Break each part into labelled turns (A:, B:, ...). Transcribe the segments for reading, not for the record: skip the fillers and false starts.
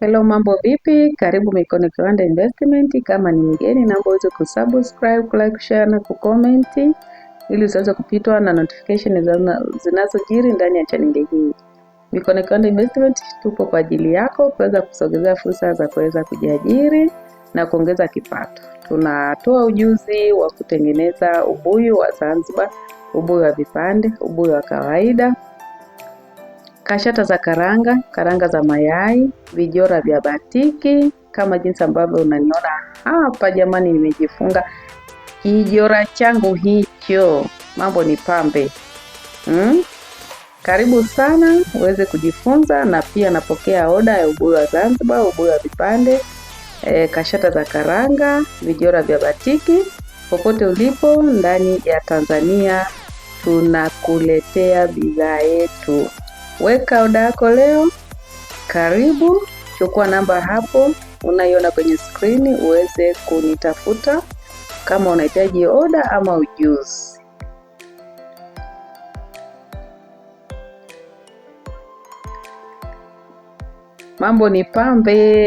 A: Hello, mambo vipi? Karibu Mikono Kiwanda Investment. Kama ni mgeni, naomba uweze kusubscribe, like, share na kucomment ili usiweze kupitwa na notification zinazojiri ndani ya channel hii. Mikono Kiwanda Investment tupo kwa ajili yako kuweza kusogezea fursa za kuweza kujiajiri na kuongeza kipato. Tunatoa ujuzi wa kutengeneza ubuyu wa Zanzibar, ubuyu wa vipande, ubuyu wa kawaida, kashata za karanga za mayai, vijora vya batiki kama jinsi ambavyo unaniona hapa. Jamani, nimejifunga kijora changu hicho. Mambo ni pambe. Karibu sana uweze kujifunza, na pia napokea oda ya ubuyu wa Zanzibar, ubuyu wa vipande, kashata za karanga, vijora vya batiki. Popote ulipo ndani ya Tanzania tunakuletea bidhaa yetu. Weka oda yako leo. Karibu, chukua namba hapo unaiona kwenye screen uweze kunitafuta kama unahitaji oda ama ujuzi. Mambo ni pambe.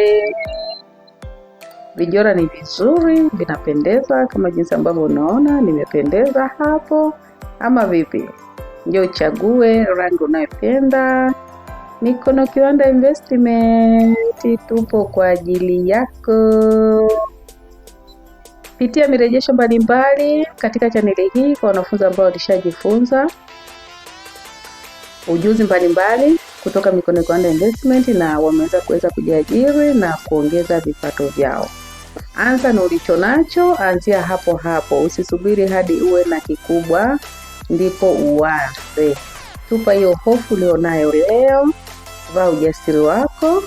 A: Vijora ni vizuri, vinapendeza kama jinsi ambavyo unaona nimependeza hapo, ama vipi? Njoo uchague rangi unayopenda. Mikono Kiwanda Investment tupo kwa ajili yako. Pitia mirejesho mbalimbali katika chaneli hii kwa wanafunzi ambao walishajifunza ujuzi mbalimbali kutoka Mikono Kiwanda Investment na wameweza kujiajiri na kuongeza vipato vyao. Anza na ulicho nacho, anzia hapo hapo. Usisubiri hadi uwe na kikubwa ndipo uanze. Tupa hiyo hofu ulionayo leo, vaa ujasiri wako,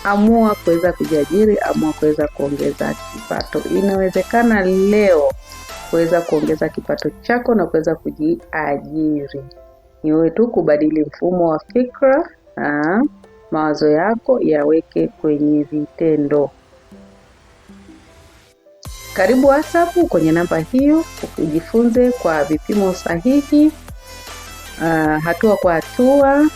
A: amua kuweza kujiajiri, amua kuweza kuongeza kipato. Inawezekana leo kuweza kuongeza kipato chako na kuweza kujiajiri. Ni wewe tu kubadili mfumo wa fikra, mawazo yako yaweke kwenye vitendo. Karibu WhatsApp kwenye namba hiyo ujifunze kwa vipimo sahihi, hatua kwa hatua.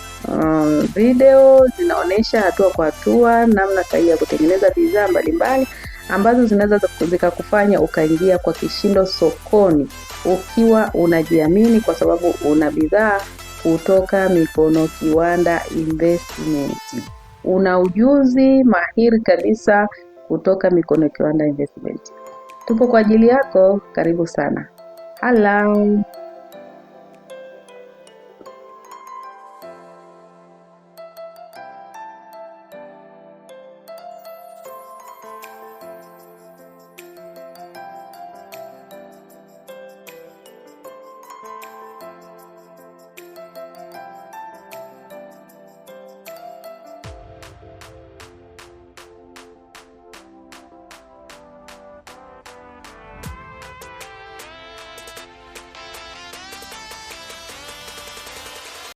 A: Video zinaonesha hatua kwa hatua namna sahihi ya kutengeneza bidhaa mbalimbali ambazo zinaweza kufanya ukaingia kwa kishindo sokoni ukiwa unajiamini, kwa sababu una bidhaa kutoka Mikono Kiwanda Investment. Una ujuzi mahiri kabisa kutoka Mikono Kiwanda Investment. Tupo kwa ajili yako. Karibu sana. Hello.